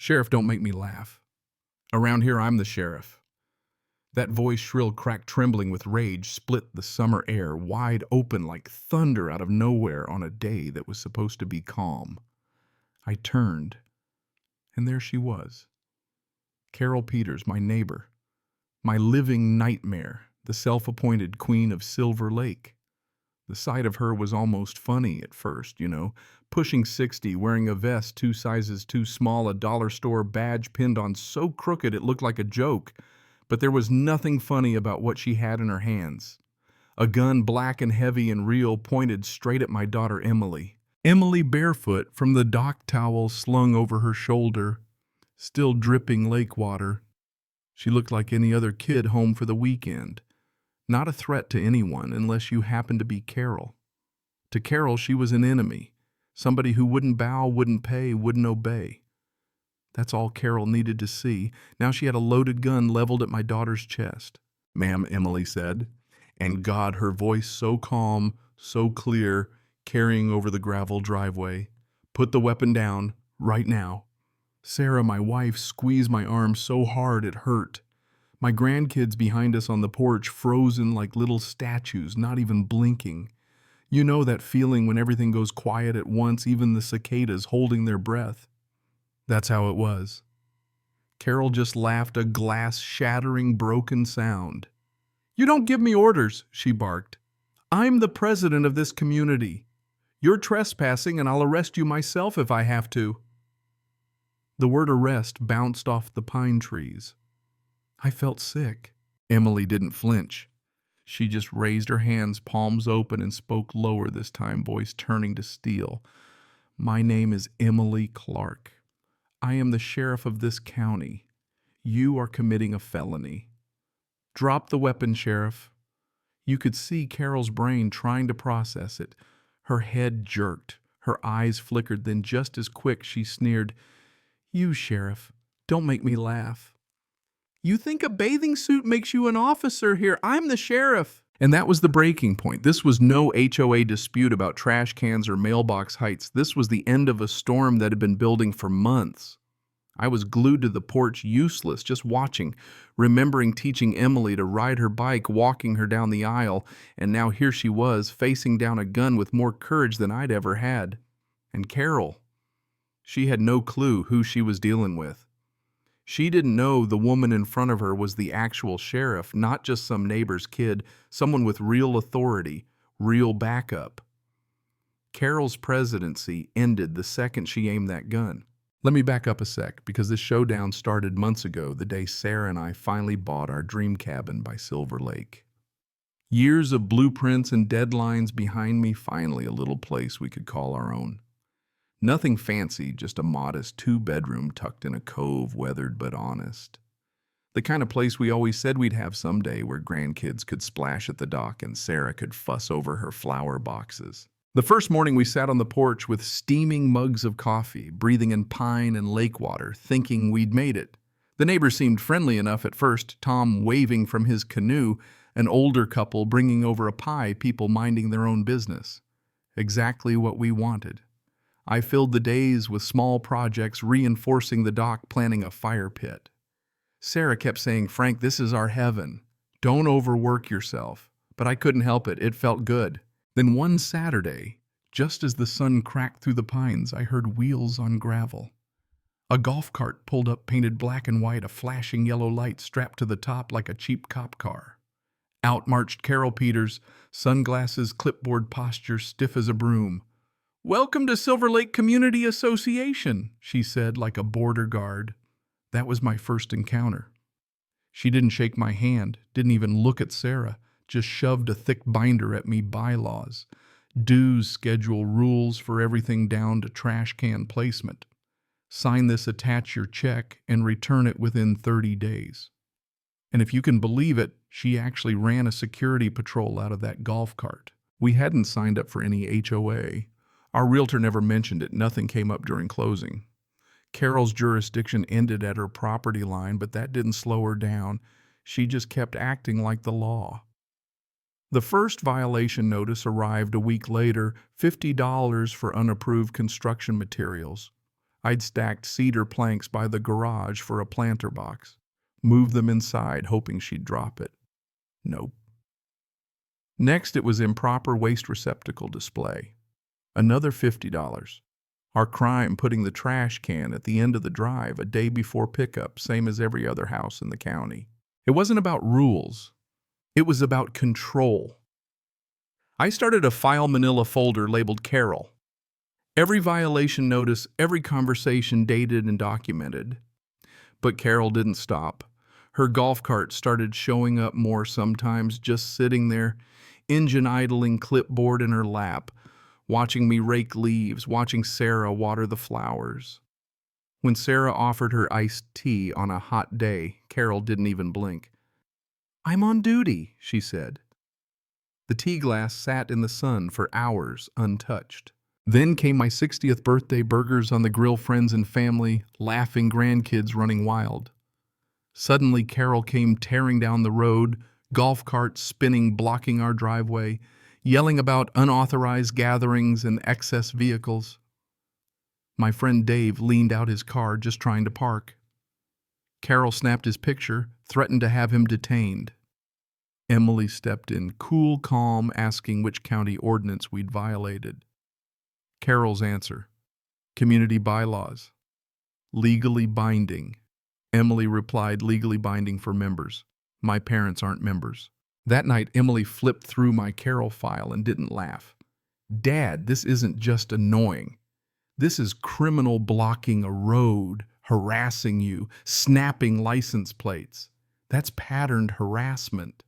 Sheriff, don't make me laugh. Around here, I'm the sheriff. That voice, shrill, cracked, trembling with rage, split the summer air wide open like thunder out of nowhere on a day that was supposed to be calm. I turned, and there she was. Carol Peters, my neighbor, my living nightmare, the self-appointed queen of Silver Lake. The sight of her was almost funny at first, pushing 60, wearing a vest 2 sizes too small, a dollar store badge pinned on so crooked it looked like a joke. But there was nothing funny about what she had in her hands. A gun, black and heavy and real, pointed straight at my daughter Emily. Emily, barefoot, from the dock towel slung over her shoulder, still dripping lake water. She looked like any other kid home for the weekend. Not a threat to anyone unless you happened to be Carol. To Carol, she was an enemy, somebody who wouldn't bow, wouldn't pay, wouldn't obey. That's all Carol needed to see. Now she had a loaded gun leveled at my daughter's chest. "Ma'am," Emily said, and God, her voice so calm, so clear, carrying over the gravel driveway. "Put the weapon down, right now." Sarah, my wife, squeezed my arm so hard it hurt. My grandkids behind us on the porch, frozen like little statues, not even blinking. You know that feeling when everything goes quiet at once, even the cicadas holding their breath. That's how it was. Carol just laughed, a glass-shattering, broken sound. "You don't give me orders," she barked. "I'm the president of this community. You're trespassing, and I'll arrest you myself if I have to." The word arrest bounced off the pine trees. I felt sick. Emily didn't flinch. She just raised her hands, palms open, and spoke lower this time, voice turning to steel. "My name is Emily Clark. I am the sheriff of this county. You are committing a felony. Drop the weapon, Sheriff." You could see Carol's brain trying to process it. Her head jerked. Her eyes flickered. Then just as quick, she sneered, "You, Sheriff, don't make me laugh. You think a bathing suit makes you an officer here? I'm the sheriff." And that was the breaking point. This was no HOA dispute about trash cans or mailbox heights. This was the end of a storm that had been building for months. I was glued to the porch, useless, just watching, remembering teaching Emily to ride her bike, walking her down the aisle, and now here she was, facing down a gun with more courage than I'd ever had. And Carol, she had no clue who she was dealing with. She didn't know the woman in front of her was the actual sheriff, not just some neighbor's kid, someone with real authority, real backup. Carol's presidency ended the second she aimed that gun. Let me back up a sec, because this showdown started months ago, the day Sarah and I finally bought our dream cabin by Silver Lake. Years of blueprints and deadlines behind me, finally a little place we could call our own. Nothing fancy, just a modest 2-bedroom tucked in a cove, weathered but honest. The kind of place we always said we'd have someday, where grandkids could splash at the dock and Sarah could fuss over her flower boxes. The first morning we sat on the porch with steaming mugs of coffee, breathing in pine and lake water, thinking we'd made it. The neighbors seemed friendly enough at first, Tom waving from his canoe, an older couple bringing over a pie, people minding their own business. Exactly what we wanted. I filled the days with small projects, reinforcing the dock, planning a fire pit. Sarah kept saying, "Frank, this is our heaven. Don't overwork yourself." But I couldn't help it. It felt good. Then one Saturday, just as the sun cracked through the pines, I heard wheels on gravel. A golf cart pulled up, painted black and white, a flashing yellow light strapped to the top like a cheap cop car. Out marched Carol Peters, sunglasses, clipboard posture, stiff as a broom. "Welcome to Silver Lake Community Association," she said like a border guard. That was my first encounter. She didn't shake my hand, didn't even look at Sarah, just shoved a thick binder at me, bylaws, dues schedule, rules for everything down to trash can placement. Sign this, attach your check, and return it within 30 days. And if you can believe it, she actually ran a security patrol out of that golf cart. We hadn't signed up for any HOA. Our realtor never mentioned it. Nothing came up during closing. Carol's jurisdiction ended at her property line, but that didn't slow her down. She just kept acting like the law. The first violation notice arrived a week later, $50 for unapproved construction materials. I'd stacked cedar planks by the garage for a planter box, moved them inside, hoping she'd drop it. Nope. Next, it was improper waste receptacle display. Another $50. Our crime, putting the trash can at the end of the drive a day before pickup, same as every other house in the county. It wasn't about rules. It was about control. I started a file manila folder labeled Carol. Every violation notice, every conversation dated and documented. But Carol didn't stop. Her golf cart started showing up more sometimes, just sitting there, engine idling, clipboard in her lap, watching me rake leaves, watching Sarah water the flowers. When Sarah offered her iced tea on a hot day, Carol didn't even blink. "I'm on duty," she said. The tea glass sat in the sun for hours, untouched. Then came my 60th birthday, burgers on the grill, friends and family, laughing grandkids running wild. Suddenly, Carol came tearing down the road, golf cart spinning, blocking our driveway, yelling about unauthorized gatherings and excess vehicles. My friend Dave leaned out his car, just trying to park. Carol snapped his picture, threatened to have him detained. Emily stepped in, cool, calm, asking which county ordinance we'd violated. Carol's answer: community bylaws. Legally binding. Emily replied, legally binding for members. My parents aren't members. That night, Emily flipped through my Carol file and didn't laugh. "Dad, this isn't just annoying. This is criminal, blocking a road, harassing you, snapping license plates. That's patterned harassment."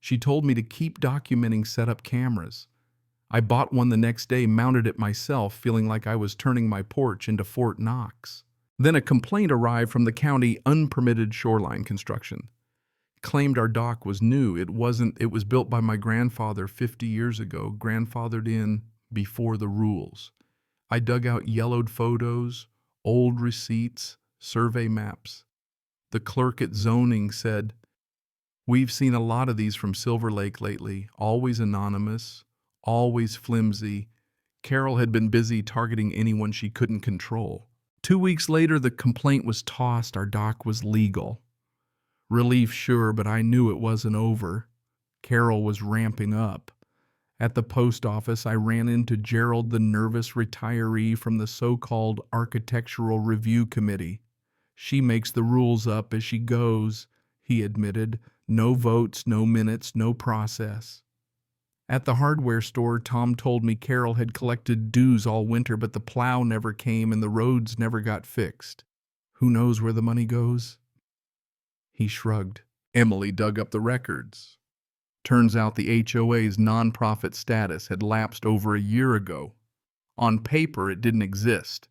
She told me to keep documenting set-up cameras. I bought one the next day, mounted it myself, feeling like I was turning my porch into Fort Knox. Then a complaint arrived from the county unpermitted shoreline construction. Claimed our dock was new. It wasn't. It was built by my grandfather 50 years ago, grandfathered in before the rules. I dug out yellowed photos, old receipts, survey maps. The clerk at zoning said, "We've seen a lot of these from Silver Lake lately, always anonymous, always flimsy." Carol had been busy targeting anyone she couldn't control. 2 weeks later, the complaint was tossed. Our dock was legal. Relief, sure, but I knew it wasn't over. Carol was ramping up. At the post office, I ran into Gerald, the nervous retiree from the so-called Architectural Review Committee. "She makes the rules up as she goes," he admitted. "No votes, no minutes, no process." At the hardware store, Tom told me Carol had collected dues all winter, but the plow never came and the roads never got fixed. Who knows where the money goes? He shrugged. Emily dug up the records. Turns out the HOA's nonprofit status had lapsed over a year ago. On paper, it didn't exist.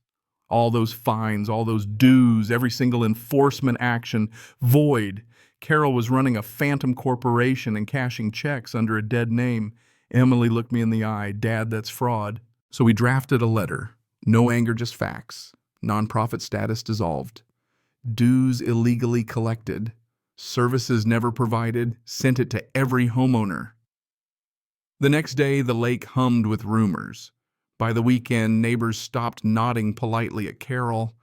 All those fines, all those dues, every single enforcement action, void. Carol was running a phantom corporation and cashing checks under a dead name. Emily looked me in the eye. "Dad, that's fraud." So we drafted a letter. No anger, just facts. Nonprofit status dissolved. Dues illegally collected. Services never provided. Sent it to every homeowner. The next day, the lake hummed with rumors. By the weekend, neighbors stopped nodding politely at Carol.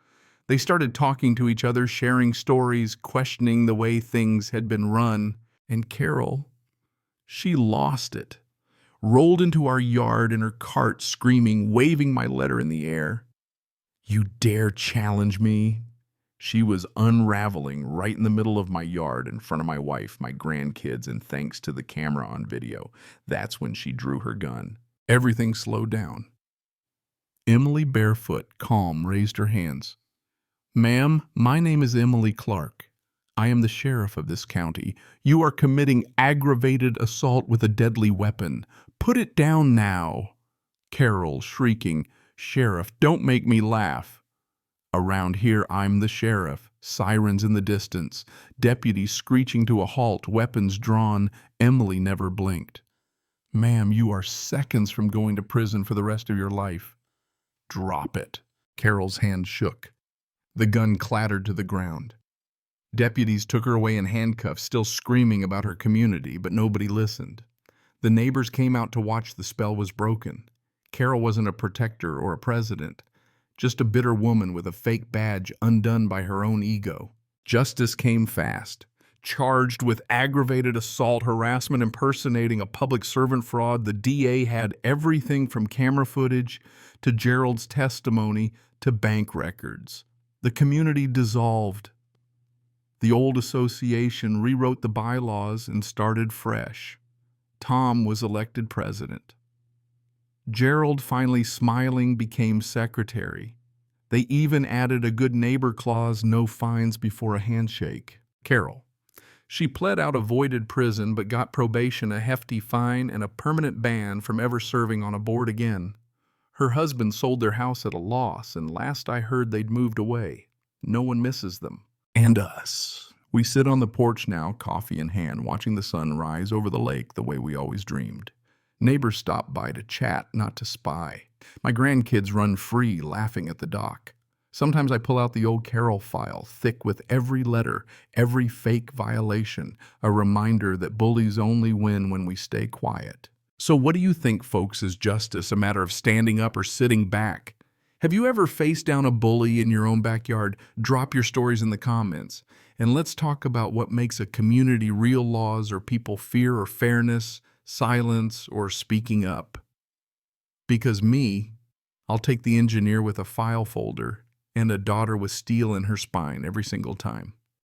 They started talking to each other, sharing stories, questioning the way things had been run. And Carol, she lost it. Rolled into our yard in her cart, screaming, waving my letter in the air. "You dare challenge me?" She was unraveling right in the middle of my yard in front of my wife, my grandkids, and thanks to the camera on video. That's when she drew her gun. Everything slowed down. Emily, barefoot, calm, raised her hands. "Ma'am, my name is Emily Clark. I am the sheriff of this county. You are committing aggravated assault with a deadly weapon. Put it down now." Carol, shrieking, "Sheriff, don't make me laugh." Around here, I'm the sheriff. Sirens in the distance. Deputies screeching to a halt, weapons drawn. Emily never blinked. "Ma'am, you are seconds from going to prison for the rest of your life." "Drop it." Carol's hand shook. The gun clattered to the ground. Deputies took her away in handcuffs, still screaming about her community, but nobody listened. The neighbors came out to watch. The spell was broken. Carol wasn't a protector or a president. just a bitter woman with a fake badge undone by her own ego. Justice came fast. Charged with aggravated assault, harassment, impersonating a public servant fraud, the DA had everything from camera footage to Gerald's testimony to bank records. The community dissolved. The old association rewrote the bylaws and started fresh. Tom was elected president. Gerald, finally smiling, became secretary. They even added a good neighbor clause, no fines before a handshake. Carol. She pled out, avoided prison, but got probation, a hefty fine, and a permanent ban from ever serving on a board again. Her husband sold their house at a loss, and last I heard they'd moved away. No one misses them. And us. We sit on the porch now, coffee in hand, watching the sun rise over the lake the way we always dreamed. Neighbors stop by to chat, not to spy. My grandkids run free, laughing at the dock. Sometimes I pull out the old Carol file, thick with every letter, every fake violation, a reminder that bullies only win when we stay quiet. So what do you think, folks? Is justice a matter of standing up or sitting back? Have you ever faced down a bully in your own backyard? Drop your stories in the comments. And let's talk about what makes a community real laws or people fear, or fairness, silence, or speaking up. Because me, I'll take the engineer with a file folder and a daughter with steel in her spine every single time.